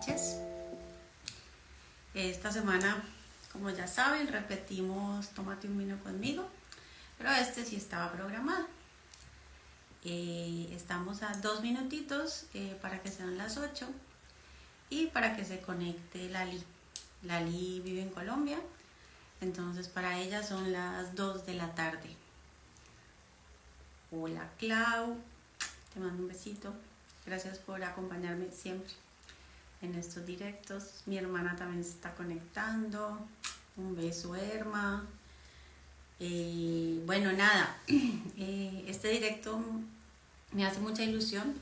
noches. Esta semana, como ya saben, repetimos Tómate un vino conmigo, pero este sí estaba programado. Estamos a 2 minutitos para que sean las 8 y para que se conecte Lali. Lali vive en Colombia, entonces para ella son las 2 de la tarde. Hola Clau, te mando un besito. Gracias por acompañarme siempre en estos directos. Mi hermana también se está conectando. Un beso, Herma. Bueno, nada, este directo me hace mucha ilusión.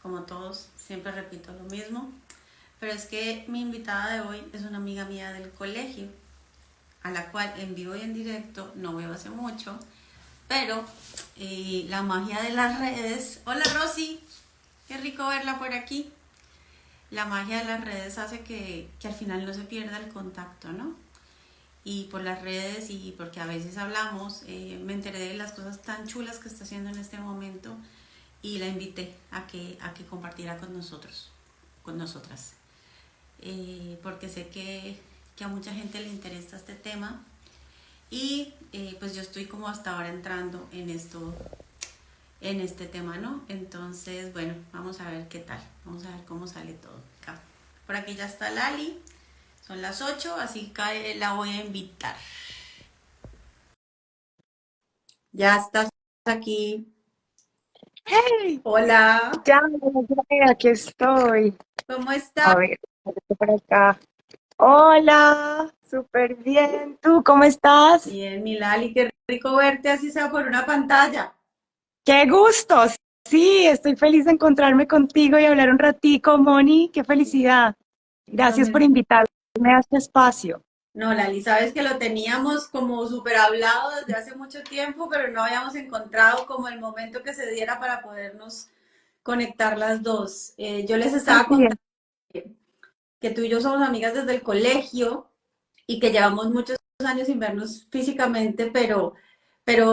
Como todos, siempre repito lo mismo. Pero es que mi invitada de hoy es una amiga mía del colegio, a la cual en vivo y en directo no veo hace mucho. Pero la magia de las redes... Hola Rosy, qué rico verla por aquí. La magia de las redes hace que al final no se pierda el contacto, ¿no? Y por las redes y porque a veces hablamos, me enteré de las cosas tan chulas que está haciendo en este momento y la invité a que compartiera con nosotros, con nosotras. Porque sé que a mucha gente le interesa este tema y pues yo estoy como hasta ahora entrando en este tema, ¿no? Entonces, bueno, vamos a ver qué tal, vamos a ver cómo sale todo acá. Por aquí ya está Lali, son las 8, así que la voy a invitar. Ya estás aquí. Hey, Hola, ya, aquí estoy. ¿cómo A estás? ver, estoy por acá. Hola, súper bien. ¿Tú cómo estás? Bien, mi Lali, qué rico verte así sea por una pantalla. Qué gusto. Sí, estoy feliz de encontrarme contigo y hablar un ratico, Moni. Qué felicidad. Lo Gracias por mismo. invitarme a este espacio. No, Lali, sabes que lo teníamos como súper hablado desde hace mucho tiempo, pero no habíamos encontrado como el momento que se diera para podernos conectar las dos. Yo les estaba Así es. contando que tú y yo somos amigas desde el colegio y que llevamos muchos años sin vernos físicamente, pero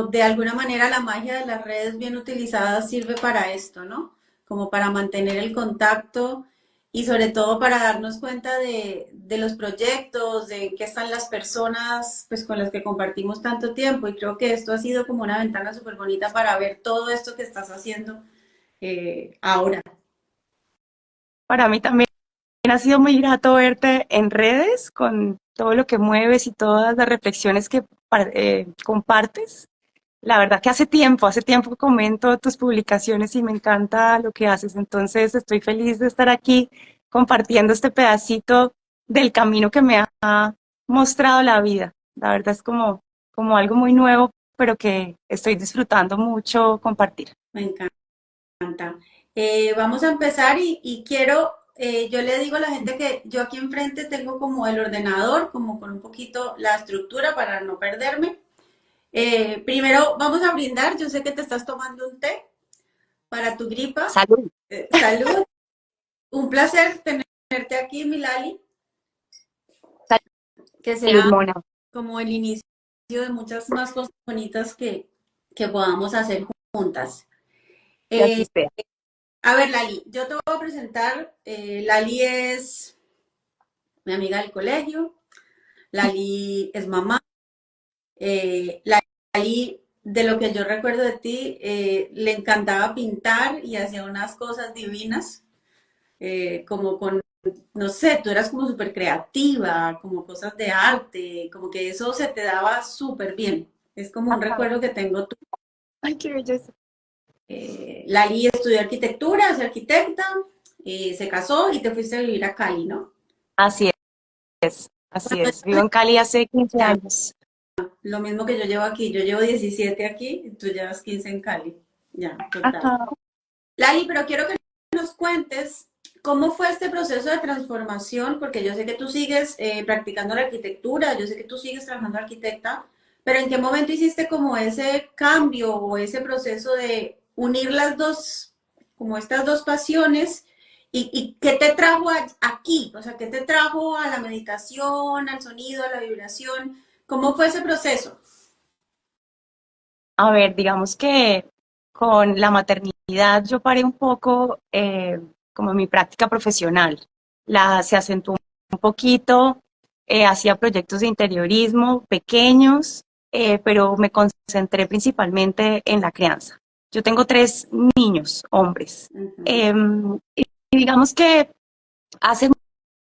de alguna manera la magia de las redes bien utilizadas sirve para esto, ¿no? Como para mantener el contacto y sobre todo para darnos cuenta de los proyectos, de qué están las personas pues con las que compartimos tanto tiempo y creo que esto ha sido como una ventana súper bonita para ver todo esto que estás haciendo ahora. Para mí también ha sido muy grato verte en redes con todo lo que mueves y todas las reflexiones que compartes. La verdad que hace tiempo que comento tus publicaciones y me encanta lo que haces. Entonces estoy feliz de estar aquí compartiendo este pedacito del camino que me ha mostrado la vida. La verdad es como algo muy nuevo, pero que estoy disfrutando mucho compartir. Me encanta. Vamos a empezar y quiero, yo le digo a la gente que yo aquí enfrente tengo como el ordenador, como con un poquito la estructura para no perderme. Primero vamos a brindar, yo sé que te estás tomando un té para tu gripa. Salud. Salud, un placer tenerte aquí, Milali, que Salud, sea Mona. como el inicio de muchas más cosas bonitas que podamos hacer juntas. Que así Eh, sea. a ver, Lali, yo te voy a presentar. Lali es mi amiga del colegio, Lali es mamá, Lali, de lo que yo recuerdo de ti, le encantaba pintar y hacía unas cosas divinas, como con, no sé, tú eras como súper creativa, como cosas de arte, como que eso se te daba súper bien. Es como un Ajá. recuerdo que tengo tú. Ay, qué belleza. Lali estudió arquitectura, es arquitecta, se casó y te fuiste a vivir a Cali, ¿no? Así es, así ¿Cuántos es. Vivo años en Cali hace 15 ya? años. Lo mismo que yo llevo aquí. Yo llevo 17 aquí y tú llevas 15 en Cali. Ya, total. Ajá. Lali, pero quiero que nos cuentes cómo fue este proceso de transformación, porque yo sé que tú sigues practicando la arquitectura, yo sé que tú sigues trabajando arquitecta, pero ¿en qué momento hiciste como ese cambio o ese proceso de unir las dos, como estas dos pasiones? ¿Y qué te trajo aquí? O sea, ¿qué te trajo a la meditación, al sonido, a la vibración? ¿Cómo fue ese proceso? A ver, digamos que con la maternidad yo paré un poco como mi práctica profesional. se acentuó un poquito, hacía proyectos de interiorismo pequeños, pero me concentré principalmente en la crianza. Yo tengo 3 niños, hombres. Ujú. Y digamos que hace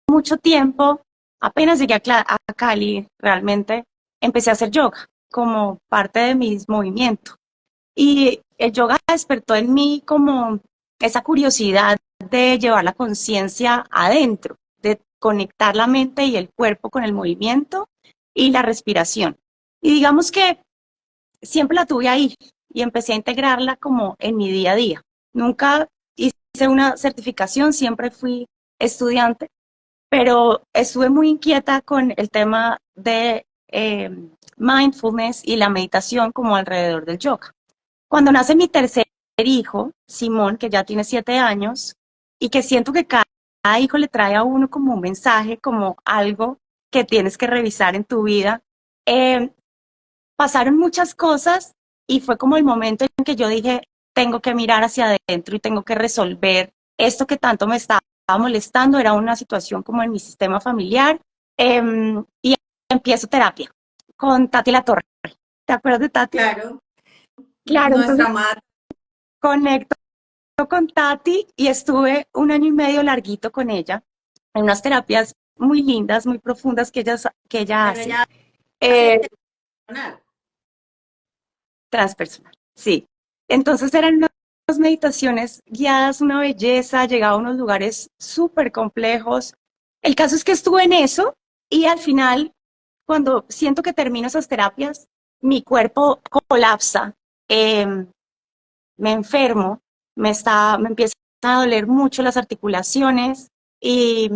mucho tiempo, apenas llegué a Cali, realmente empecé a hacer yoga como parte de mis movimientos. Y el yoga despertó en mí como esa curiosidad de llevar la conciencia adentro, de conectar la mente y el cuerpo con el movimiento y la respiración. Y digamos que siempre la tuve ahí y empecé a integrarla como en mi día a día. Nunca hice una certificación, siempre fui estudiante, pero estuve muy inquieta con el tema de mindfulness y la meditación como alrededor del yoga. Cuando nace mi tercer hijo, Simón, que ya tiene 7 años, y que siento que cada hijo le trae a uno como un mensaje, como algo que tienes que revisar en tu vida, eh, pasaron muchas cosas y fue como el momento en que yo dije, tengo que mirar hacia adentro y tengo que resolver esto que tanto me estaba molestando. Era una situación como en mi sistema familiar, y empiezo terapia con Tati La Torre. ¿Te acuerdas de Tati? Claro, Claro, entonces nuestra madre. conecto con Tati y estuve un año y medio larguito con ella en unas terapias muy lindas, muy profundas que ella Pero hace. ella hace Eh, personal. Transpersonal, sí. Entonces eran unas meditaciones guiadas, una belleza, llegaba a unos lugares súper complejos. El caso es que estuve en eso y al final, cuando siento que termino esas terapias, mi cuerpo colapsa, eh, me enfermo, me empiezan a doler mucho las articulaciones y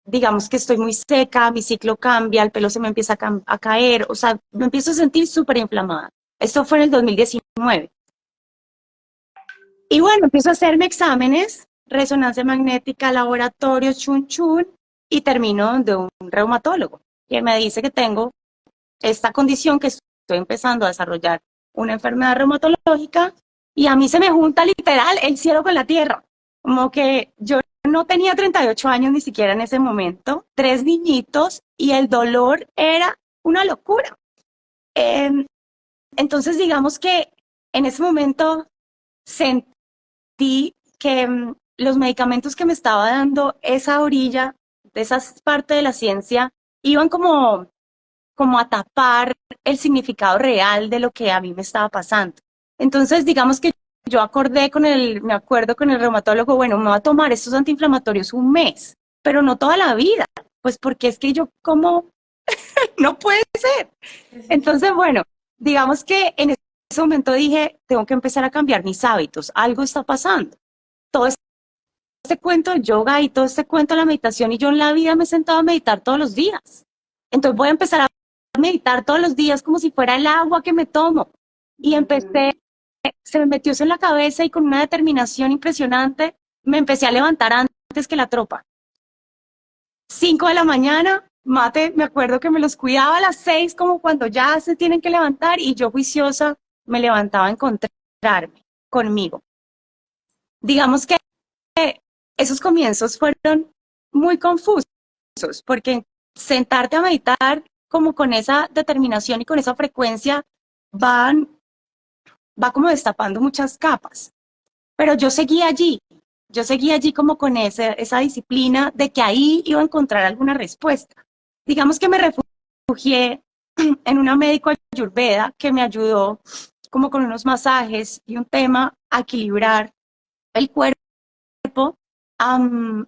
digamos que estoy muy seca, mi ciclo cambia, el pelo se me empieza a caer, o sea, me empiezo a sentir súper inflamada. Esto fue en el 2019. Y bueno, empiezo a hacerme exámenes, resonancia magnética, laboratorio, chun chun, y termino donde un reumatólogo, que me dice que tengo esta condición, que estoy empezando a desarrollar una enfermedad reumatológica, y a mí se me junta literal el cielo con la tierra. Como que yo no tenía 38 años ni siquiera en ese momento, 3 niñitos, y el dolor era una locura. Eh, entonces, digamos que en ese momento sentí que los medicamentos que me estaba dando esa orilla, de esa parte de la ciencia, iban como a tapar el significado real de lo que a mí me estaba pasando. Entonces, digamos que yo me acuerdo con el reumatólogo, bueno, me voy a tomar estos antiinflamatorios un mes, pero no toda la vida, pues porque es que yo como, no puede ser. Entonces, bueno, digamos que en ese momento dije, tengo que empezar a cambiar mis hábitos, algo está pasando. Todo este cuento de yoga y todo este cuento de la meditación, y yo en la vida me he sentado a meditar todos los días. Entonces voy a empezar a meditar todos los días como si fuera el agua que me tomo. Y Ujú. se me metió eso en la cabeza y con una determinación impresionante me empecé a levantar antes que la tropa. 5 de la mañana, mate, me acuerdo que me los cuidaba a las 6 como cuando ya se tienen que levantar, y yo juiciosa me levantaba a encontrarme conmigo. Digamos que esos comienzos fueron muy confusos porque sentarte a meditar como con esa determinación y con esa frecuencia van, va como destapando muchas capas. Pero yo seguía allí como con esa disciplina de que ahí iba a encontrar alguna respuesta. Digamos que me refugié en una médico ayurveda que me ayudó como con unos masajes y un tema a equilibrar el cuerpo, um,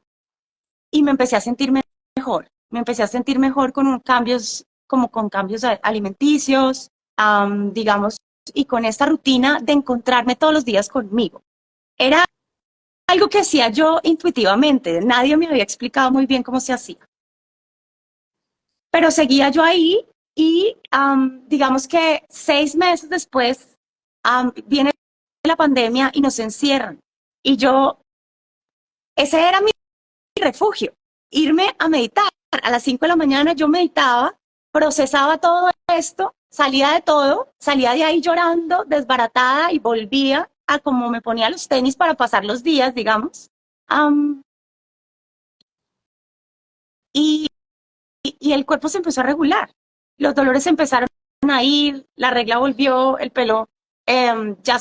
y me empecé a sentir mejor. Me empecé a sentir mejor con cambios, como con cambios alimenticios, digamos, y con esta rutina de encontrarme todos los días conmigo. Era algo que hacía yo intuitivamente, nadie me había explicado muy bien cómo se hacía, pero seguía yo ahí y digamos que 6 meses después viene la pandemia y nos encierran. Y yo, ese era mi refugio, irme a meditar. A las 5 de la mañana yo meditaba, procesaba todo esto, salía de todo, salía de ahí llorando, desbaratada, y volvía a como me ponía los tenis para pasar los días, digamos. Um, y, y el cuerpo se empezó a regular. Los dolores empezaron a ir, la regla volvió, el pelo ya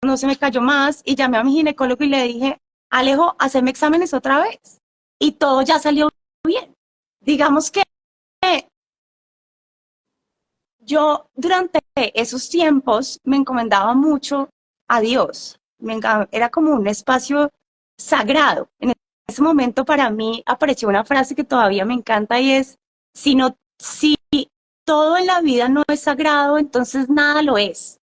no se me cayó más y llamé a mi ginecólogo y le dije, Alejo, haceme exámenes otra vez. Y todo ya salió bien. Digamos que yo durante esos tiempos me encomendaba mucho a Dios. Era como un espacio sagrado. En ese momento para mí apareció una frase que todavía me encanta y es, si todo en la vida no es sagrado, entonces nada lo es.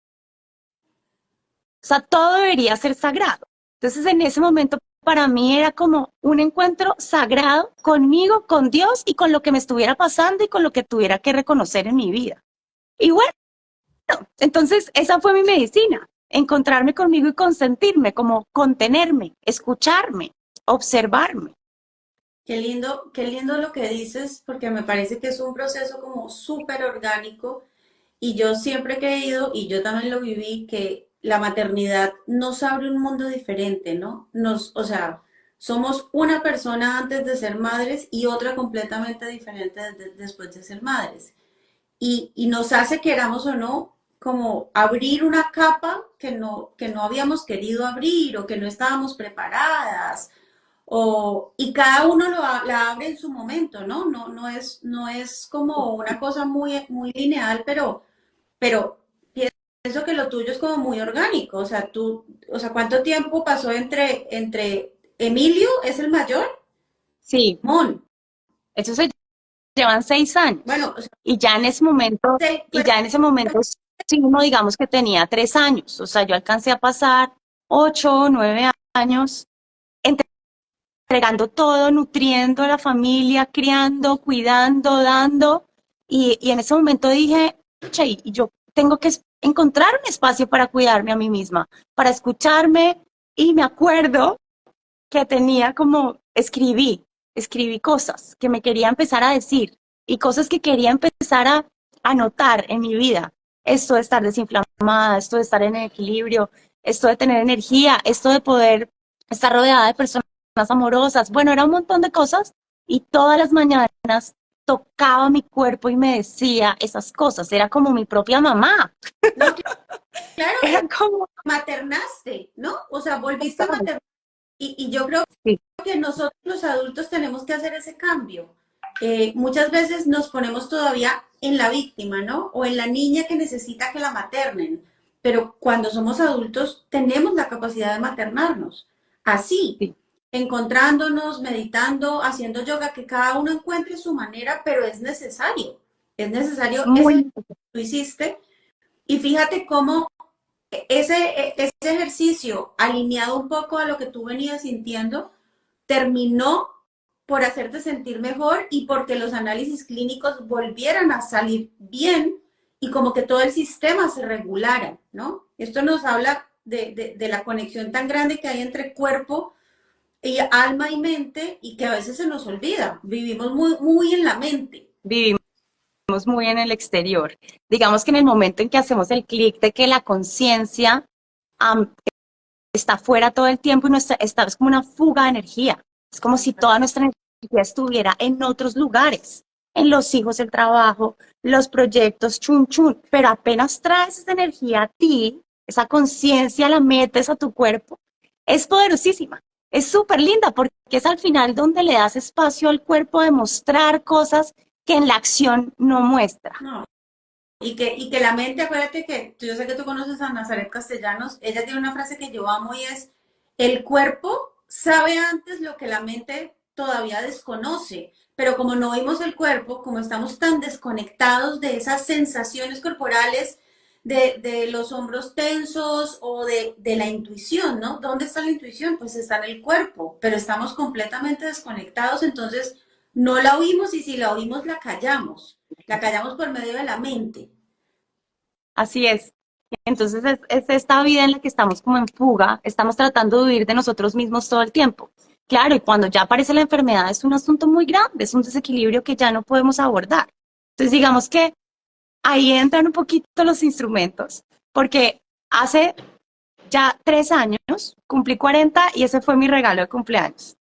O sea, todo debería ser sagrado. Entonces en ese momento para mí era como un encuentro sagrado conmigo, con Dios y con lo que me estuviera pasando y con lo que tuviera que reconocer en mi vida. Y bueno, entonces esa fue mi medicina, encontrarme conmigo y consentirme, como contenerme, escucharme, observarme. Qué lindo lo que dices, porque me parece que es un proceso como súper orgánico y yo siempre he creído, y yo también lo viví, que la maternidad nos abre un mundo diferente, ¿no? O sea, somos una persona antes de ser madres y otra completamente diferente después de ser madres. Y nos hace, queramos o no, como abrir una capa que no habíamos querido abrir o que no estábamos preparadas y cada uno la abre en su momento, ¿no? No es como una cosa muy lineal, pero pienso que lo tuyo es como muy orgánico. O sea, ¿cuánto tiempo pasó entre Emilio, es el mayor? Sí, Mon. eso se llevan 6 años. Bueno, o sea, Y ya en ese momento, y pero ya en ese momento, sí, uno digamos que tenía 3 años. O sea, yo alcancé a pasar 8, 9 años entregando todo, nutriendo a la familia, criando, cuidando, dando. Y en ese momento dije, che, yo tengo que encontrar un espacio para cuidarme a mí misma, para escucharme. Y me acuerdo que tenía como, escribí cosas que me quería empezar a decir y cosas que quería empezar a notar en mi vida. Esto de estar desinflamada, esto de estar en equilibrio, esto de tener energía, esto de poder estar rodeada de personas amorosas. Bueno, era un montón de cosas y todas las mañanas tocaba mi cuerpo y me decía esas cosas. Era como mi propia mamá. no, claro, Era como... maternaste, ¿no? O sea, volviste a maternar. Y yo creo Sí, que nosotros los adultos tenemos que hacer ese cambio. Muchas veces nos ponemos todavía en la víctima, ¿no? O en la niña que necesita que la maternen. Pero cuando somos adultos tenemos la capacidad de maternarnos. Así, sí. encontrándonos, meditando, haciendo yoga, que cada uno encuentre su manera, pero es necesario. Es necesario eso que Muy, tú hiciste. Y fíjate cómo ese ejercicio, alineado un poco a lo que tú venías sintiendo, terminó por hacerte sentir mejor y porque los análisis clínicos volvieran a salir bien y como que todo el sistema se regulara, ¿no? Esto nos habla de la conexión tan grande que hay entre cuerpo y alma y mente y que a veces se nos olvida. Vivimos muy en la mente. vivimos muy en el exterior. Digamos que en el momento en que hacemos el clic de que la conciencia um, está fuera todo el tiempo y es como una fuga de energía. Es como si toda nuestra energía estuviera en otros lugares, en los hijos, el trabajo, los proyectos, chun chun, pero apenas traes esa energía a ti, esa conciencia la metes a tu cuerpo, es poderosísima. Es súper linda porque es al final donde le das espacio al cuerpo de mostrar cosas que en la acción no muestra. No. Y que la mente, acuérdate que yo sé que tú conoces a Nazaret Castellanos, ella tiene una frase que yo amo y es, el cuerpo sabe antes lo que la mente todavía desconoce, pero como no oímos el cuerpo, como estamos tan desconectados de esas sensaciones corporales, de los hombros tensos o de la intuición, ¿no? ¿Dónde está la intuición? Pues está en el cuerpo, pero estamos completamente desconectados, entonces no la oímos y si la oímos la callamos por medio de la mente. Así es. Entonces es esta vida en la que estamos como en fuga, estamos tratando de huir de nosotros mismos todo el tiempo. Claro, y cuando ya aparece la enfermedad es un asunto muy grande, es un desequilibrio que ya no podemos abordar. Entonces digamos que ahí entran un poquito los instrumentos, porque hace ya 3 años cumplí 40 y ese fue mi regalo de cumpleaños.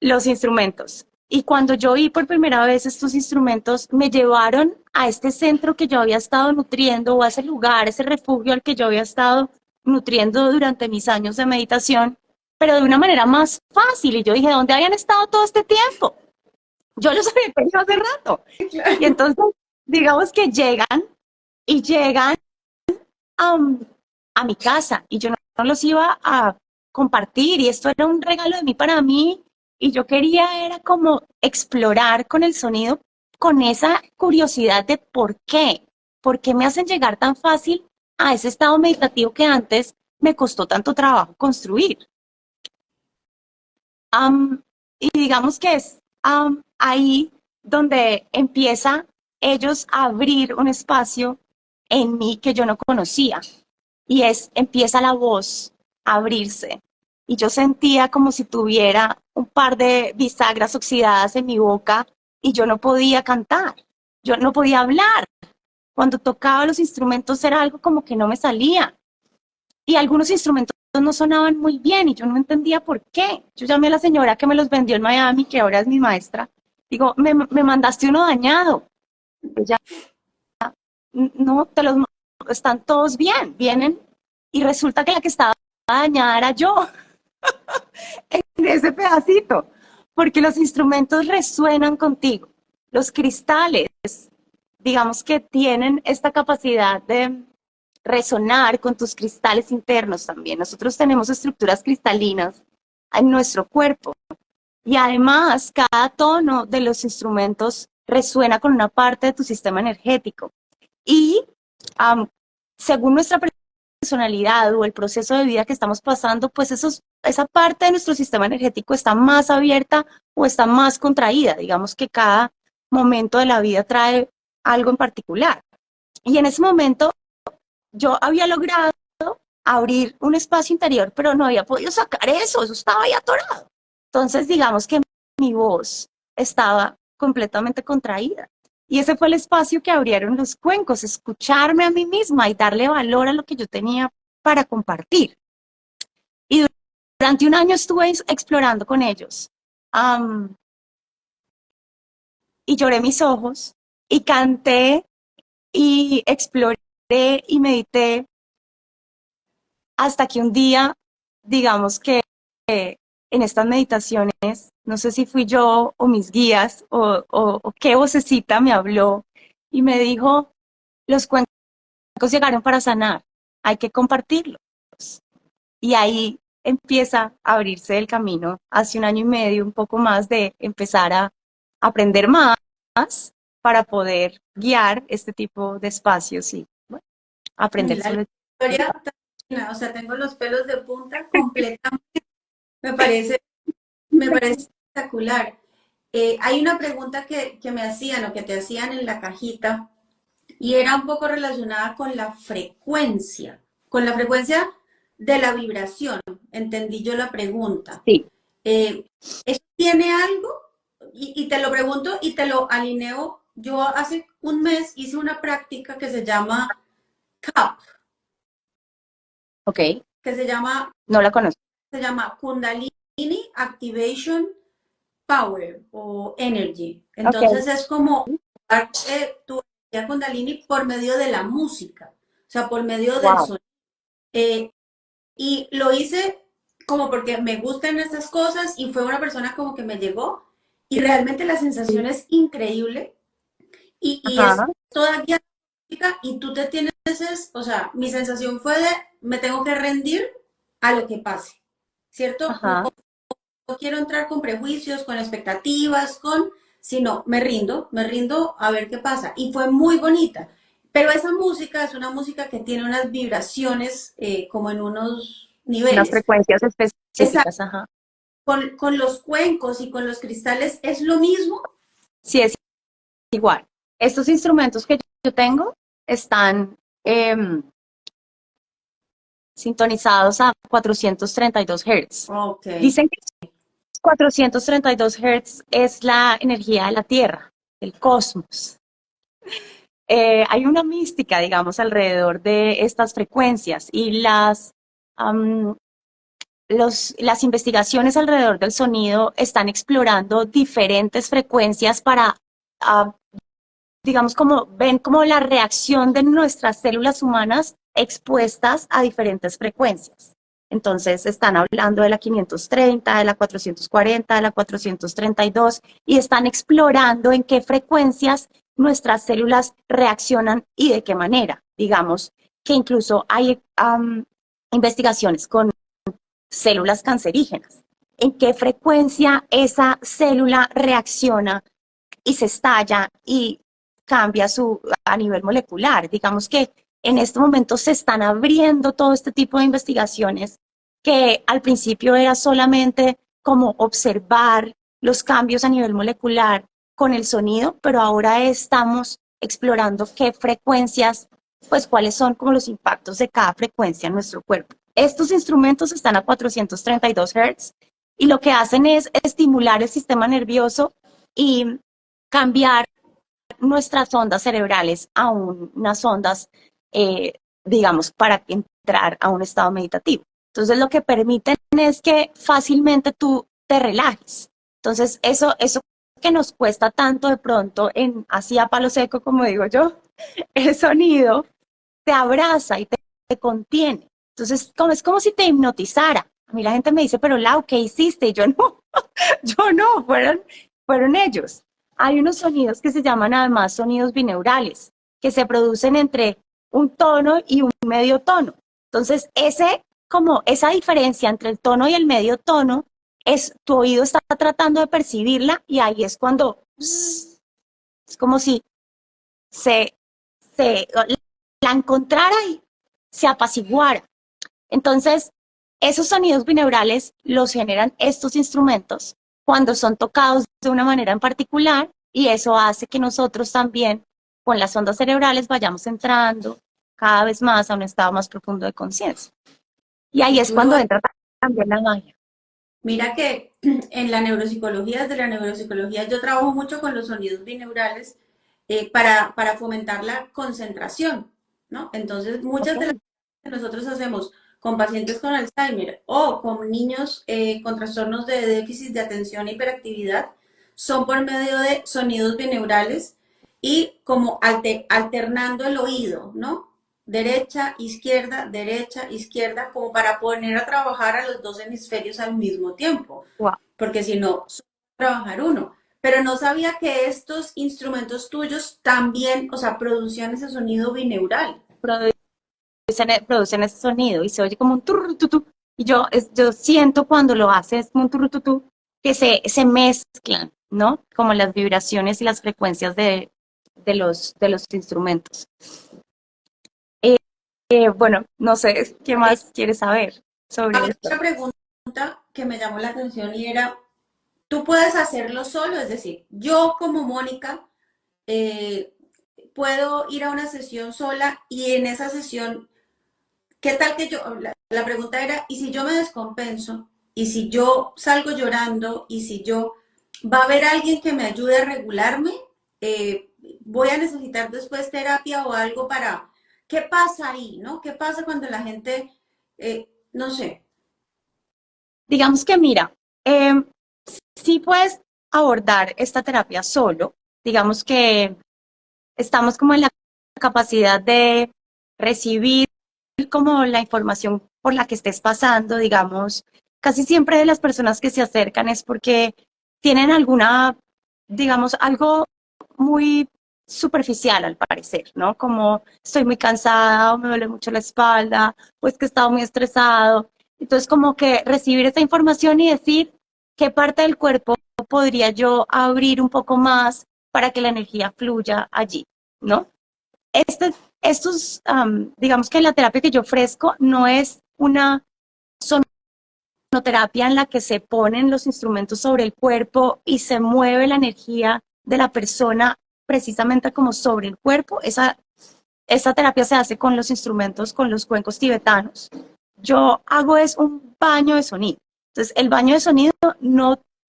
Los instrumentos. Y cuando yo vi por primera vez estos instrumentos, me llevaron a este centro que yo había estado nutriendo, o a ese lugar, ese refugio al que yo había estado nutriendo durante mis años de meditación, pero de una manera más fácil. Y yo dije, ¿dónde habían estado todo este tiempo? Yo los había pedido hace rato. Y entonces, digamos que llegan um, a mi casa y yo no los iba a compartir y esto era un regalo de mí para mí y yo quería era como explorar con el sonido, con esa curiosidad de por qué me hacen llegar tan fácil a ese estado meditativo que antes me costó tanto trabajo construir. Um, y digamos que es ahí donde empieza ellos a abrir un espacio en mí que yo no conocía. Y empieza la voz a abrirse. Y yo sentía como si tuviera un par de bisagras oxidadas en mi boca y yo no podía cantar, yo no podía hablar. Cuando tocaba los instrumentos era algo como que no me salía. Y algunos instrumentos no sonaban muy bien y yo no entendía por qué. Yo llamé a la señora que me los vendió en Miami, que ahora es mi maestra. Digo, me mandaste uno dañado. Ella, no, están todos bien, vienen. Y resulta que la que estaba dañada era yo, en ese pedacito, porque los instrumentos resuenan contigo. Los cristales, digamos que tienen esta capacidad de resonar con tus cristales internos también. Nosotros tenemos estructuras cristalinas en nuestro cuerpo y además cada tono de los instrumentos resuena con una parte de tu sistema energético. Y um, según nuestra personalidad o el proceso de vida que estamos pasando, pues esa parte de nuestro sistema energético está más abierta o está más contraída. Digamos que cada momento de la vida trae algo en particular. Y en ese momento yo había logrado abrir un espacio interior, pero no había podido sacar eso estaba ahí atorado. Entonces, digamos que mi voz estaba completamente contraída. Y ese fue el espacio que abrieron los cuencos, escucharme a mí misma y darle valor a lo que yo tenía para compartir. Y durante un año estuve explorando con ellos. Y lloré mis ojos y canté y exploré y medité hasta que un día, digamos que en estas meditaciones, no sé si fui yo o mis guías o qué vocecita me habló y me dijo, los cuencos llegaron para sanar, hay que compartirlos. Y ahí empieza a abrirse el camino hace un año y medio, un poco más de empezar a aprender más para poder guiar este tipo de espacios y bueno, aprender La sobre historia, o sea, tengo los pelos de punta completamente. Me parece, me parece espectacular. Hay una pregunta que me hacían o que te hacían en la cajita y era un poco relacionada con la frecuencia de la vibración. Entendí yo la pregunta. sí. ¿Eso tiene algo? Y te lo pregunto y te lo alineo. Yo hace un mes hice una práctica que se llama CAP, Ok, que no la conozco. se llama Kundalini Activation Power o Energy. Ok, Entonces es como tu energía Kundalini por medio de la música, o sea, por medio del wow. sonido. Eh, y lo hice como porque me gustan estas cosas y fue una persona como que me llegó y realmente la sensación es increíble y es Ajá, toda guía y tú te tienes, o sea, mi sensación fue de me tengo que rendir a lo que pase, ¿cierto? No, ajá. no quiero entrar con prejuicios, con expectativas, sino me rindo a ver qué pasa. Y fue muy bonita. Pero esa música es una música que tiene unas vibraciones como en unos Unas niveles. frecuencias Exacto. específicas, ajá. Con los cuencos y con los cristales es lo mismo. Sí, es igual. Estos instrumentos que yo tengo están sintonizados a 432 Hz. Ok. Dicen que 432 Hz es la energía de la Tierra, del cosmos. Hay una mística, digamos, alrededor de estas frecuencias y um, las investigaciones alrededor del sonido están explorando diferentes frecuencias para, uh, digamos, como ven como la reacción de nuestras células humanas expuestas a diferentes frecuencias. Entonces están hablando de la 530, de la 440, de la 432 y están explorando en qué frecuencias nuestras células reaccionan y de qué manera. Digamos que incluso hay investigaciones con células cancerígenas. En qué frecuencia esa célula reacciona y se estalla y cambia a nivel molecular. Digamos que en este momento se están abriendo todo este tipo de investigaciones que al principio era solamente como observar los cambios a nivel molecular con el sonido, pero ahora estamos explorando qué frecuencias, pues cuáles son como los impactos de cada frecuencia en nuestro cuerpo. Estos instrumentos están a 432 Hz y lo que hacen es estimular el sistema nervioso y cambiar nuestras ondas cerebrales a unas ondas, digamos, para entrar a un estado meditativo. Entonces, lo que permiten es que fácilmente tú te relajes. Entonces, eso que nos cuesta tanto de pronto en así a palo seco, como digo yo, el sonido te abraza y te contiene. Entonces, es como si te hipnotizara. A mí la gente me dice, pero Lau, ¿qué hiciste? Y yo no, yo no, fueron ellos. Hay unos sonidos que se llaman además sonidos bineurales, que se producen entre un tono y un medio tono. Entonces, esa diferencia entre el tono y el medio tono, tu oído está tratando de percibirla y ahí es cuando es como si la encontrara y se apaciguara. Entonces, esos sonidos bineurales los generan estos instrumentos cuando son tocados de una manera en particular y eso hace que nosotros también con las ondas cerebrales vayamos entrando cada vez más a un estado más profundo de conciencia. Y ahí es cuando entra también la magia. Mira que en la neuropsicología, desde la neuropsicología, yo trabajo mucho con los sonidos bineurales para fomentar la concentración, ¿no? Entonces, muchas de las cosas que nosotros hacemos con pacientes con Alzheimer o con niños con trastornos de déficit de atención e hiperactividad son por medio de sonidos bineurales y como alternando el oído, ¿no? Derecha, izquierda, como para poner a trabajar a los dos hemisferios al mismo tiempo, Wow. porque si no, solo trabajar uno. Pero no sabía que estos instrumentos tuyos también, o sea, producían ese sonido bineural. Producen ese sonido y se oye como un turrututú. Y yo siento cuando lo hace, es como un turrututú, que se mezclan, ¿no? Como las vibraciones y las frecuencias de los instrumentos. Bueno, no sé, ¿qué más quieres saber sobre esto? Otra pregunta que me llamó la atención y era, ¿tú puedes hacerlo solo? Es decir, yo como Mónica puedo ir a una sesión sola y en esa sesión, ¿qué tal que la pregunta era, ¿y si yo me descompenso? ¿Y si yo salgo llorando? ¿Y si va a haber alguien que me ayude a regularme? ¿Voy a necesitar después terapia o algo para... ¿Qué pasa ahí, no? ¿Qué pasa cuando la gente, no sé? Digamos que mira, sí puedes abordar esta terapia solo. Digamos que estamos como en la capacidad de recibir como la información por la que estés pasando, digamos. Casi siempre de las personas que se acercan es porque tienen digamos, algo muy superficial al parecer, ¿no? Como estoy muy cansada o me duele mucho la espalda o es que he estado muy estresado. Entonces, como que recibir esa información y decir qué parte del cuerpo podría yo abrir un poco más para que la energía fluya allí, ¿no? Digamos que la terapia que yo ofrezco no es una sonoterapia en la que se ponen los instrumentos sobre el cuerpo y se mueve la energía de la persona precisamente como sobre el cuerpo. Esa terapia se hace con los instrumentos, con los cuencos tibetanos. Yo hago es un baño de sonido. Entonces, el baño de sonido,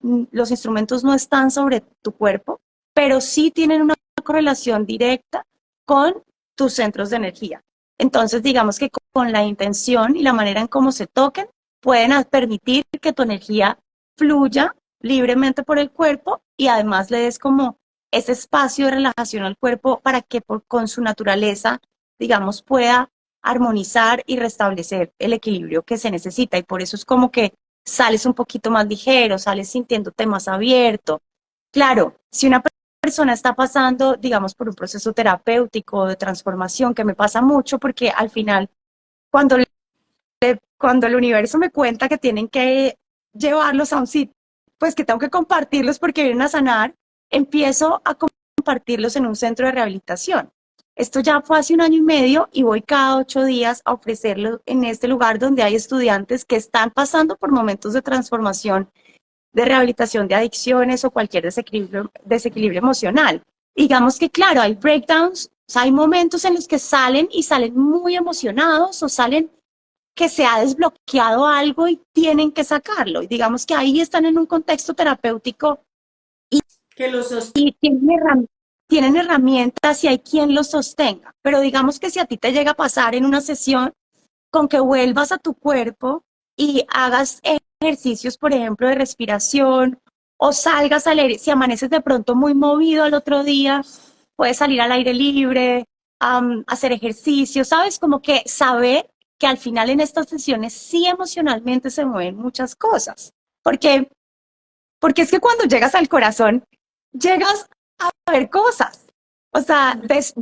los instrumentos no están sobre tu cuerpo, pero sí tienen una correlación directa con tus centros de energía. Entonces, digamos que con la intención y la manera en cómo se toquen, pueden permitir que tu energía fluya libremente por el cuerpo y además le des como ese espacio de relajación al cuerpo para que con su naturaleza, digamos, pueda armonizar y restablecer el equilibrio que se necesita. Y por eso es como que sales un poquito más ligero, sales sintiéndote más abierto. Claro, si una persona está pasando, digamos, por un proceso terapéutico de transformación, que me pasa mucho porque al final, cuando, cuando el universo me cuenta que tienen que llevarlos a un sitio, pues que tengo que compartirlos porque vienen a sanar, empiezo a compartirlos en un centro de rehabilitación. Esto ya fue hace 1 año y medio y voy cada 8 días a ofrecerlo en este lugar donde hay estudiantes que están pasando por momentos de transformación, de rehabilitación de adicciones o cualquier desequilibrio emocional. Digamos que, claro, hay breakdowns, o sea, hay momentos en los que salen y salen muy emocionados o salen que se ha desbloqueado algo y tienen que sacarlo. Y digamos que ahí están en un contexto terapéutico Que los y tienen herramientas y hay quien los sostenga. Pero digamos que si a ti te llega a pasar en una sesión con que vuelvas a tu cuerpo y hagas ejercicios, por ejemplo, de respiración o salgas al aire, si amaneces de pronto muy movido al otro día, puedes salir al aire libre, hacer ejercicio, ¿sabes? Como que saber que al final en estas sesiones sí emocionalmente se mueven muchas cosas. Porque, porque es que cuando llegas al corazón, llegas a ver cosas. O sea, ves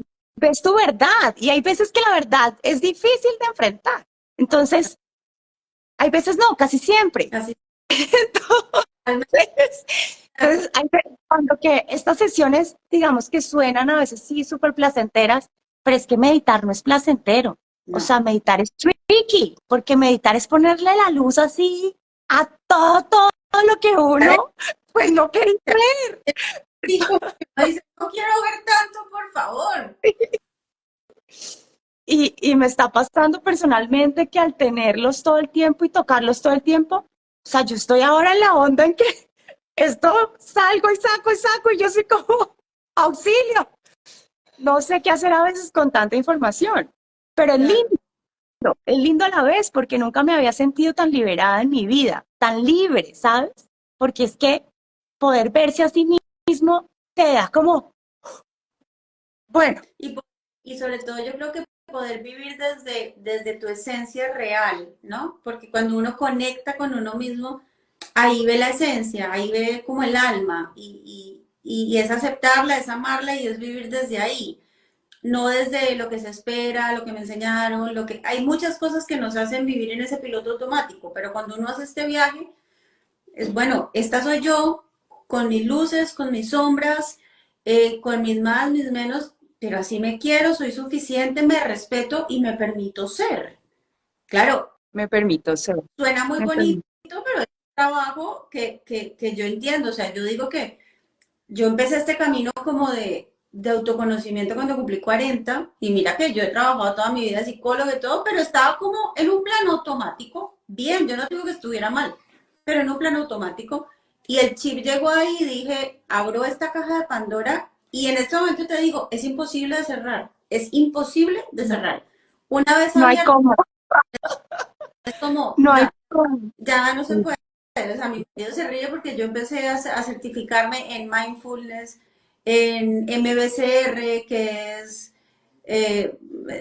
tu verdad y hay veces que la verdad es difícil de enfrentar. Entonces, hay veces no, casi siempre. así, Entonces, cuando que estas sesiones, digamos que suenan a veces sí súper placenteras, pero es que meditar no es placentero. O no. sea, meditar es tricky, porque meditar es ponerle la luz así a todo lo que uno, pues no quiere ver. Dijo, dice, no quiero ver tanto, por favor. Y me está pasando personalmente que al tenerlos todo el tiempo y tocarlos todo el tiempo, o sea, yo estoy ahora en la onda en que esto salgo y saco y yo soy como auxilio. No sé qué hacer a veces con tanta información, pero Claro. es lindo a la vez porque nunca me había sentido tan liberada en mi vida, tan libre, ¿sabes? Porque es que poder verse a sí mismo te da como, bueno, Y, y sobre todo yo creo que poder vivir desde tu esencia real, ¿no? Porque cuando uno conecta con uno mismo, ahí ve la esencia, ahí ve como el alma y es aceptarla, es amarla y es vivir desde ahí, no desde lo que se espera, lo que me enseñaron, lo que hay muchas cosas que nos hacen vivir en ese piloto automático, pero cuando uno hace este viaje, es bueno, esta soy yo, con mis luces, con mis sombras, con mis más, mis menos, pero así me quiero, soy suficiente, me respeto y me permito ser. Claro, me permito ser, suena muy me bonito, permito. pero es un trabajo que yo entiendo, o sea, yo digo que yo empecé este camino como de autoconocimiento cuando cumplí 40 y mira que yo he trabajado toda mi vida psicólogo y todo, pero estaba como en un plano automático. Bien, yo no digo que estuviera mal, pero en un plano automático. Y el chip llegó ahí y dije, abro esta caja de Pandora y en este momento te digo, es imposible de cerrar, es imposible de cerrar. Una vez No hay abierto, cómo, es como, no hay ya, cómo. ya no se puede. O sea, mi marido se ríe porque yo empecé a certificarme en mindfulness, en MBCR, que es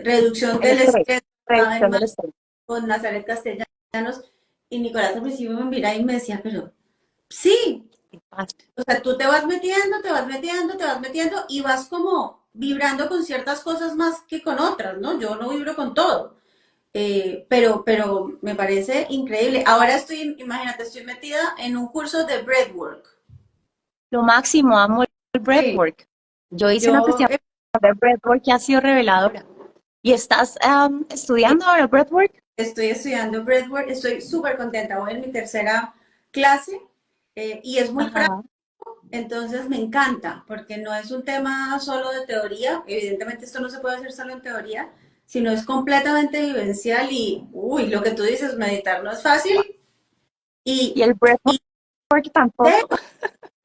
reducción El del estrés, estrés, en reducción del estrés. con Nazaret Castellanos, y Nicolás al principio me miraba y me decía, pero sí, o sea, tú te vas metiendo, te vas metiendo, te vas metiendo y vas como vibrando con ciertas cosas más que con otras, ¿no? Yo no vibro con todo. Pero me parece increíble. Ahora estoy, imagínate, estoy metida en un curso de breathwork. Lo máximo, amo el Sí, breathwork. Yo hice una yo sesión de breathwork que ha sido reveladora. ¿Y estás estudiando ahora breathwork? estoy estudiando breathwork, estoy súper contenta. Voy en mi tercera clase y es muy práctico, Ajá. entonces me encanta, porque no es un tema solo de teoría. Evidentemente esto no se puede hacer solo en teoría, sino es completamente vivencial y, uy, lo que tú dices, meditar no es fácil. Y Y, el breathwork y de tampoco.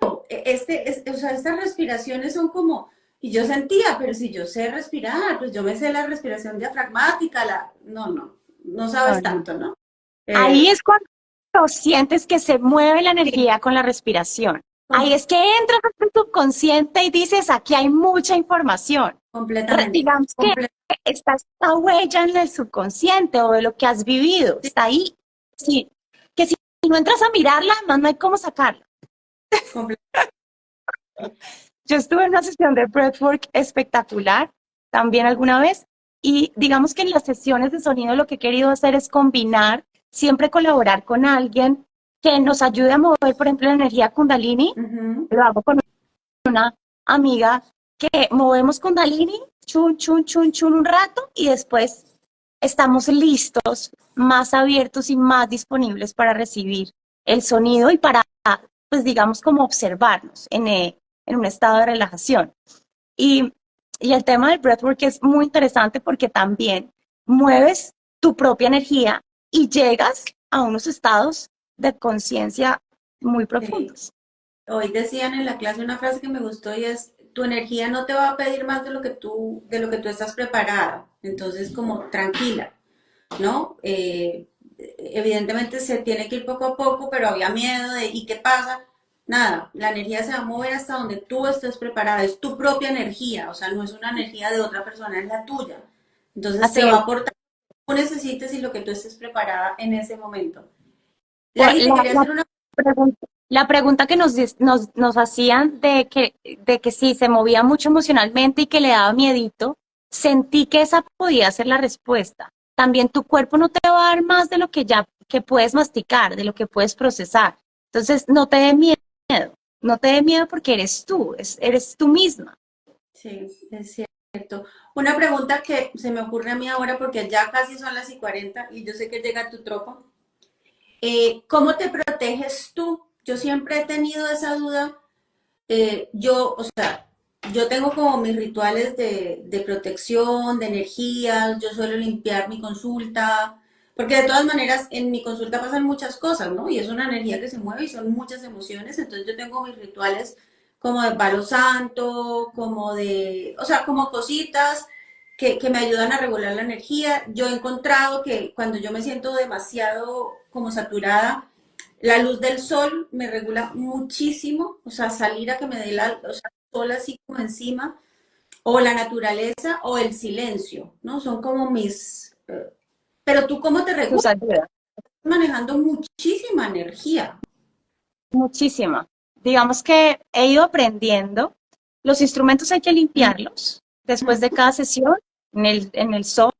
o sea, estas respiraciones son como, y yo sentía, pero si yo sé respirar, pues yo me sé la respiración diafragmática, no sabes No, no. tanto, ¿no? Eh, Ahí es cuando sientes que se mueve la sí, energía con la respiración. Ahí com- es que entras a tu subconsciente y dices, aquí hay mucha información. completamente. Digamos que está esta huella en el subconsciente o de lo que has vivido, Sí, está ahí. Sí, que si no entras a mirarla, además no hay cómo sacarla. comple- Yo estuve en una sesión de breathwork espectacular también alguna vez y digamos que en las sesiones de sonido lo que he querido hacer es combinar, siempre colaborar con alguien que nos ayude a mover, por ejemplo, la energía Kundalini. Ujú. Lo hago con una amiga que movemos Kundalini, chun, chun, chun, chun un rato y después estamos listos, más abiertos y más disponibles para recibir el sonido y para, pues digamos, como observarnos en un estado de relajación. Y, y el tema del breathwork es muy interesante porque también mueves tu propia energía y llegas a unos estados de conciencia muy Sí. profundos. Hoy decían en la clase una frase que me gustó y es, tu energía no te va a pedir más de lo que tú estás preparada. Entonces, como tranquila, ¿no? Evidentemente se tiene que ir poco a poco, pero había miedo de, ¿y qué pasa? Nada, la energía se va a mover hasta donde tú estés preparada, es tu propia energía, o sea, no es una energía de otra persona, es la tuya. Entonces te Así va es. a aportar lo que tú necesites y lo que tú estés preparada en ese momento. Por Lali, te quería la hacer una... la pregunta que nos hacían de que sí, se movía mucho emocionalmente y que le daba miedito, sentí que esa podía ser la respuesta. También tu cuerpo no te va a dar más de lo que ya que puedes masticar, de lo que puedes procesar. Entonces, no te dé miedo, no te dé miedo porque eres tú, eres tú misma. Sí, es cierto. Una pregunta que se me ocurre a mí ahora porque ya casi son las y 40 y yo sé que llega tu tropa. ¿Cómo te proteges tú? Yo siempre he tenido esa duda. O sea, yo tengo como mis rituales de protección, de energías, yo suelo limpiar mi consulta, porque de todas maneras en mi consulta pasan muchas cosas, ¿no? Y es una energía que se mueve y son muchas emociones, entonces yo tengo mis rituales como de palo santo, como de, o sea, como cositas que me ayudan a regular la energía. Yo he encontrado que cuando yo me siento demasiado como saturada, la luz del sol me regula muchísimo, o sea, salir a que me dé o sea, el sol así como encima, o la naturaleza, o el silencio, ¿no? Son como mis... pero tú, ¿cómo te regulas? Tus ayudas. Manejando muchísima energía. Muchísima. Digamos que he ido aprendiendo. Los instrumentos hay que Ujú. limpiarlos después de cada sesión en el sol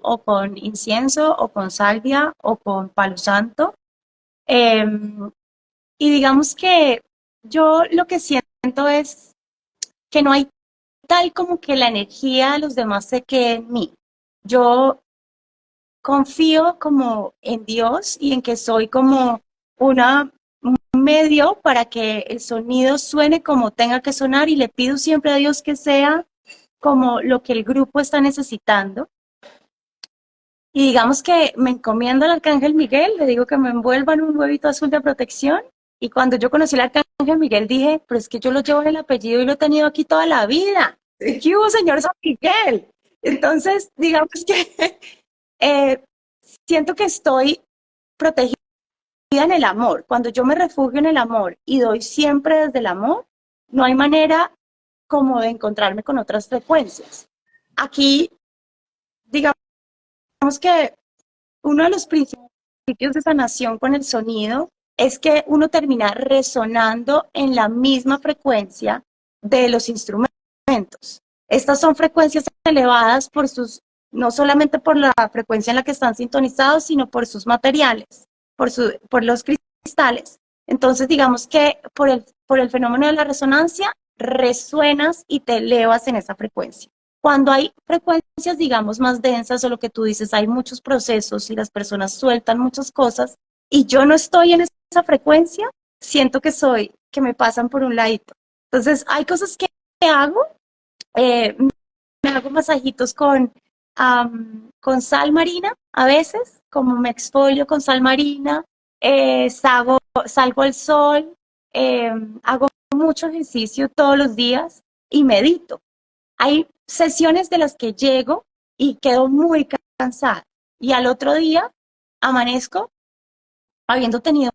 o con incienso o con salvia o con palo santo. Eh, y digamos que yo lo que siento es que no hay tal como que la energía de los demás se quede en mí. Yo confío como en Dios y en que soy como una medio para que el sonido suene como tenga que sonar y le pido siempre a Dios que sea como lo que el grupo está necesitando. Y digamos que me encomiendo al Arcángel Miguel, le digo que me envuelva en un huevito azul de protección. Y cuando yo conocí al Arcángel Miguel dije, pero es que yo lo llevo en el apellido y lo he tenido aquí toda la vida. Sí. ¿Qué hubo, señor San Miguel? Entonces, digamos que eh, siento que estoy protegida en el amor. Cuando yo me refugio en el amor y doy siempre desde el amor, no hay manera como de encontrarme con otras frecuencias. Aquí, digamos que uno de los principios de sanación con el sonido es que uno termina resonando en la misma frecuencia de los instrumentos. Estas son frecuencias elevadas por sus, no solamente por la frecuencia en la que están sintonizados, sino por sus materiales, por los cristales. Entonces, digamos que por el fenómeno de la resonancia, resuenas y te elevas en esa frecuencia. Cuando hay frecuencias, digamos, más densas o lo que tú dices, hay muchos procesos y las personas sueltan muchas cosas y yo no estoy en esa frecuencia, siento que que me pasan por un ladito. Entonces, hay cosas que hago, eh, me hago masajitos con sal marina a veces, como me exfolio con sal marina, salgo al sol, eh, hago mucho ejercicio todos los días y medito. Hay sesiones de las que llego y quedo muy cansada y al otro día amanezco habiendo tenido,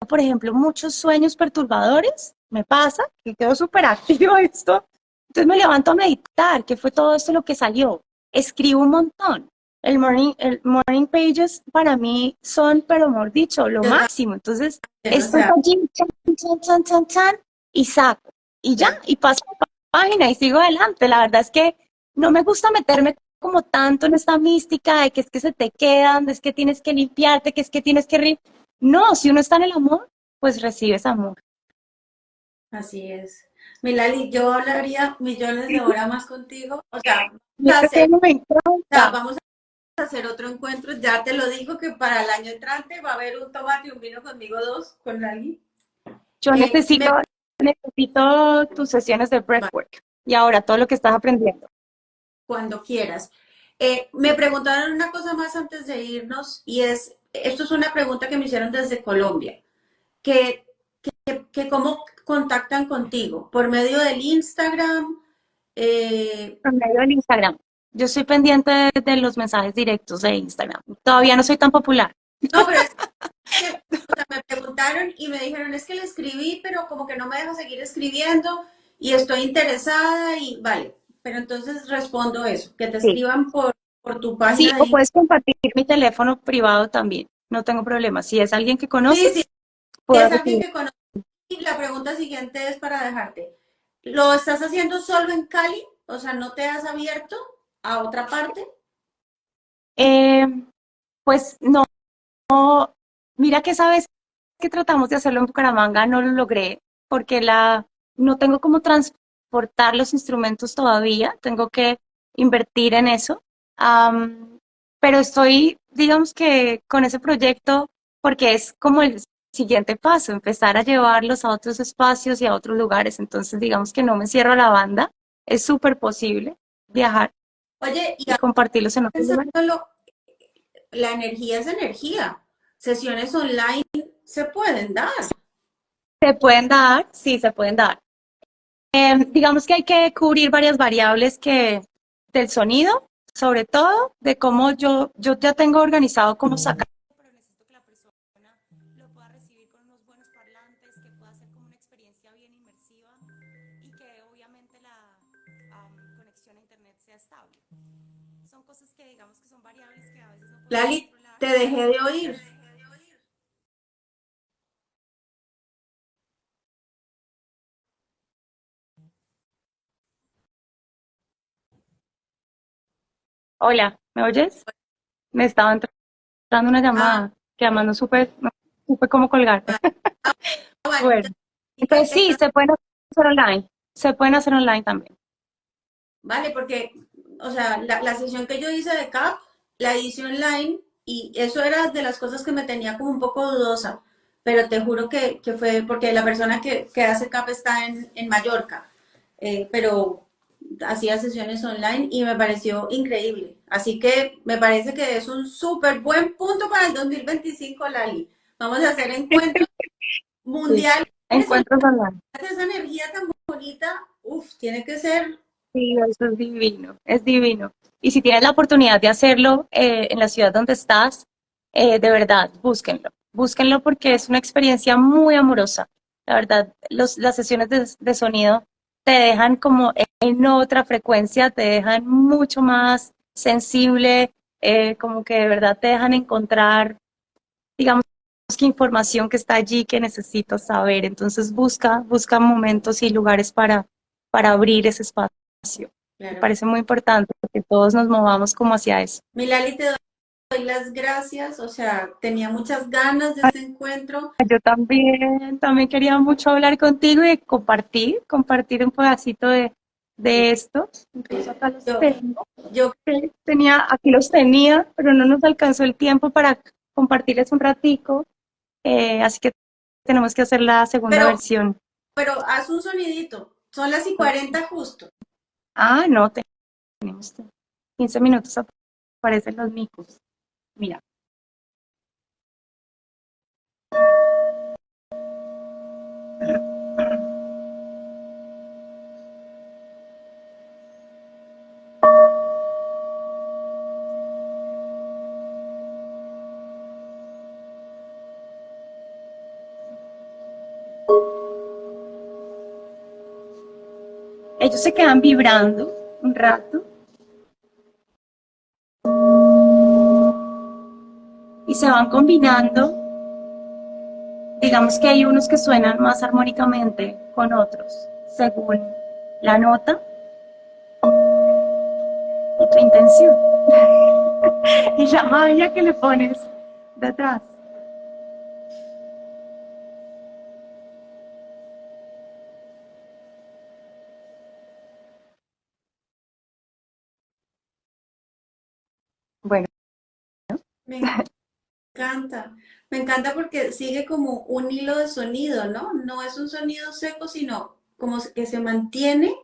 por ejemplo, muchos sueños perturbadores, me pasa que quedo súper activo esto, entonces me levanto a meditar, que fue todo esto lo que salió. Escribo un montón. El morning pages para mí son, pero mejor dicho, lo Yo máximo. Entonces, también, o estoy sea, allí, chan, chan, chan, chan, chan, y saco. Y ya, y paso la página y sigo adelante. La verdad es que no me gusta meterme como tanto en esta mística de que es que se te quedan, de es que tienes que limpiarte, que es que tienes que... No, si uno está en el amor, pues recibes amor. así es. Milali, yo hablaría millones de horas más contigo. O sea, vamos a Este hacer, tema me o sea, encanta. vamos a hacer otro encuentro. Ya te lo digo que para el año entrante va a haber un tomate y un vino conmigo dos, con Lali. Yo necesito, Me necesito tus sesiones de breathwork y ahora todo lo que estás aprendiendo. cuando quieras. Me preguntaron una cosa más antes de irnos y es, esto es una pregunta que me hicieron desde Colombia, que, que cómo contactan contigo, por medio del Instagram. Por medio del Instagram. Yo estoy pendiente de los mensajes directos de Instagram. Todavía no soy tan popular. No, pero es que o sea, me preguntaron y me dijeron, es que le escribí, pero como que no me deja seguir escribiendo y estoy interesada y vale, pero entonces respondo eso, que te Sí. escriban por tu Sí, página o de... puedes compartir mi teléfono privado también. No tengo problema. Si es alguien que Sí, sí, conoces, puedo es alguien recibir. que conoce. Y la pregunta siguiente es para dejarte. ¿Lo estás haciendo solo en Cali? O sea, ¿no te has abierto a otra parte? Eh, pues no, mira que sabes que tratamos de hacerlo en Bucaramanga, no lo logré porque no tengo cómo transportar los instrumentos todavía, tengo que invertir en eso. Am, pero estoy, digamos que con ese proyecto, porque es como el siguiente paso, empezar a llevarlos a otros espacios y a otros lugares. Entonces, digamos que no me cierro a la banda, es súper posible viajar Oye, y y compartirlos en otros lugares. pensándolo, la energía es energía. Sesiones online se pueden dar. Se pueden dar, sí, se pueden dar. Digamos que hay que cubrir varias variables del sonido, sobre todo de cómo yo ya tengo organizado cómo sacar, pero necesito que la persona lo pueda recibir con unos buenos parlantes, que pueda ser como una experiencia bien inmersiva y que obviamente la conexión a internet sea estable. Son cosas que digamos que son variables que a veces no podemos Lali, controlar. te dejé de oír. Hola, ¿me oyes? Me estaba entrando una Ah, llamada que además no supe cómo colgar. vale. Bueno, Bueno, entonces, entonces sí, se pueden hacer online. Se pueden hacer online también. vale, porque, o sea, la sesión que yo hice de CAP, la hice online y eso era de las cosas que me tenía como un poco dudosa, pero te juro que fue porque la persona que hace CAP está en Mallorca, pero hacía sesiones online y me pareció increíble. Así que me parece que es un súper buen punto para el 2025, Lali. Vamos a hacer encuentros Sí. mundiales. Encuentros online. Esa energía tan bonita, uff, tiene que ser... Sí, eso es divino, es divino. Y si tienes la oportunidad de hacerlo en la ciudad donde estás, de verdad, búsquenlo. Búsquenlo porque es una experiencia muy amorosa. La verdad, las sesiones de sonido te dejan como en otra frecuencia, te dejan mucho más sensible, como que de verdad te dejan encontrar, digamos, que información que está allí que necesitas saber. Entonces busca momentos y lugares para abrir ese espacio. Me Claro. parece muy importante que todos nos movamos como hacia eso. Milali, te doy las gracias, o sea, tenía muchas ganas de este encuentro. Yo también quería mucho hablar contigo y compartir un pedacito de esto. Incluso acá los Yo, tengo. yo, Aquí los tenía, pero no nos alcanzó el tiempo para compartirles un ratico. Así que tenemos que hacer la segunda pero, versión. pero haz un sonidito. Son las y 40 justo. Ah, no, tenemos 15 minutos, aparecen los micos. Mira. ellos se quedan vibrando un rato y se van combinando. Digamos que hay unos que suenan más armónicamente con otros, según la nota y tu intención. Y la magia que le pones detrás. Bueno, Me me encanta porque sigue como un hilo de sonido, ¿no? No es un sonido seco, sino como que se mantiene.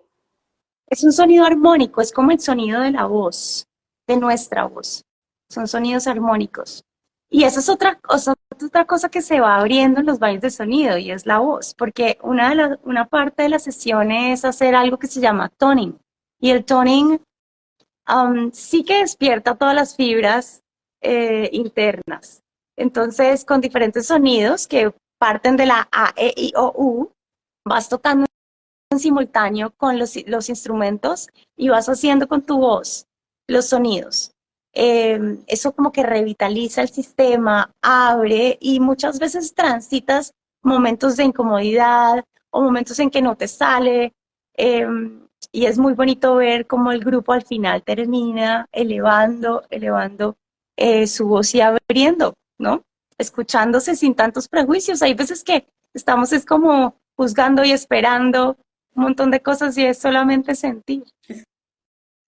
es un sonido armónico, es como el sonido de la voz, de nuestra voz. Son sonidos armónicos. Y esa es otra cosa que se va abriendo en los bailes de sonido y es la voz, porque una parte de la sesión es hacer algo que se llama toning. Y el toning sí que despierta todas las fibras internas. Entonces, con diferentes sonidos que parten de la A, E, I, O, U, vas tocando en simultáneo con los instrumentos y vas haciendo con tu voz los sonidos. Eso como que revitaliza el sistema, abre y muchas veces transitas momentos de incomodidad o momentos en que no te sale. eh, y es muy bonito ver cómo el grupo al final termina elevando su voz y abriendo, ¿no? Escuchándose sin tantos prejuicios. Hay veces que estamos es como juzgando y esperando un montón de cosas y es solamente sentir. Es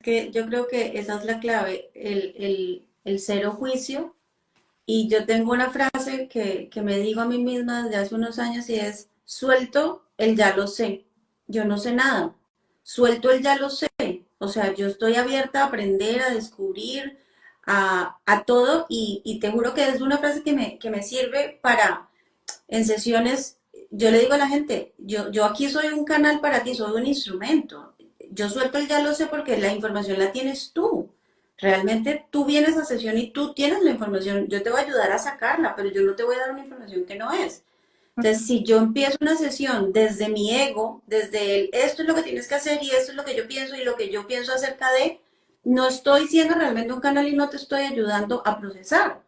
que yo creo que esa es la clave, el cero juicio. Y yo tengo una frase que me digo a mí misma desde hace unos años y es, suelto el ya lo sé, yo no sé nada, suelto el ya lo sé, o sea, yo estoy abierta a aprender, a descubrir, a todo y te juro que es una frase que me sirve para en sesiones, yo le digo a la gente, yo aquí soy un canal para ti, soy un instrumento. Yo suelto el ya lo sé porque la información la tienes tú. Realmente tú vienes a sesión y tú tienes la información. Yo te voy a ayudar a sacarla, pero yo no te voy a dar una información que no es. Entonces, si yo empiezo una sesión desde mi ego, desde el esto es lo que tienes que hacer y esto es lo que yo pienso y lo que yo pienso acerca de, no estoy siendo realmente un canal y no te estoy ayudando a procesar.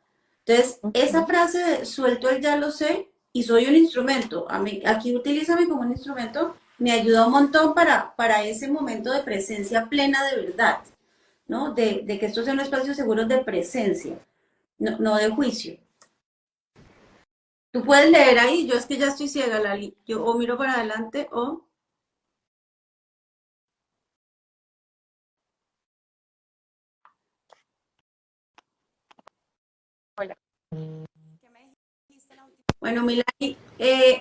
Entonces, esa frase de suelto el ya lo sé y soy un instrumento, a mí, aquí utilízame como un instrumento, me ayuda un montón para ese momento de presencia plena de verdad, ¿no? De que esto sea un espacio seguro de presencia, no de juicio. Tú puedes leer ahí, yo es que ya estoy ciega, Lali. Yo o miro para adelante o... Hola. Bueno, Milani,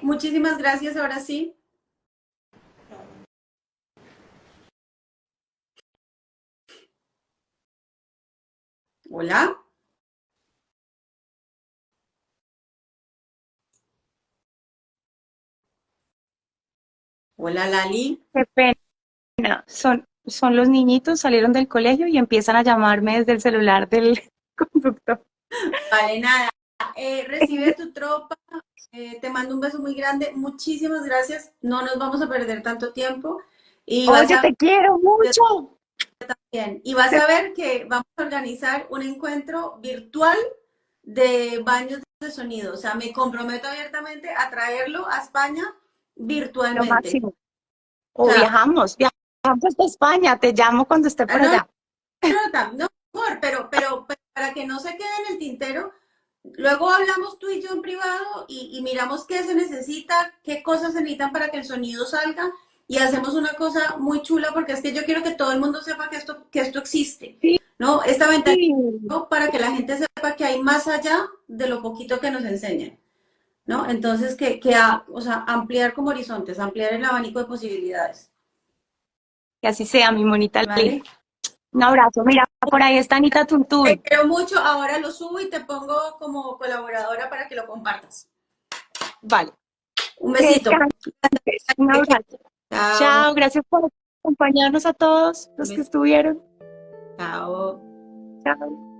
muchísimas gracias, ahora sí. Hola. Hola, Lali. Qué pena. Son los niñitos, salieron del colegio y empiezan a llamarme desde el celular del conductor. Vale, nada. Recibe tu tropa. Te mando un beso muy grande. Muchísimas gracias. No nos vamos a perder tanto tiempo. Y vas Oye, a te quiero mucho. bien. Y vas a ver que vamos a organizar un encuentro virtual de baños de sonido. O sea, me comprometo abiertamente a traerlo a España Lo virtualmente. máximo. O O sea, viajamos hasta España, te llamo cuando esté por no, allá. no, mejor, pero para que no se quede en el tintero, luego hablamos tú y yo en privado y miramos qué se necesita, qué cosas se necesitan para que el sonido salga y hacemos una cosa muy chula porque es que yo quiero que todo el mundo sepa que esto existe, Sí, ¿no? Esta ventana ¿no? Para que la gente sepa que hay más allá de lo poquito que nos enseñan, ¿no? Entonces, o sea, ampliar como horizontes, ampliar el abanico de posibilidades, que así sea, mi monita linda. ¿vale? Un abrazo. Mira, por ahí está Anita Te Tuntún. quiero mucho, ahora lo subo y te pongo como colaboradora para que lo compartas. Vale. Un Que besito. descanses. Un abrazo. Chao. Chao, gracias por acompañarnos a todos Un los que besito. estuvieron. Chao. Chao.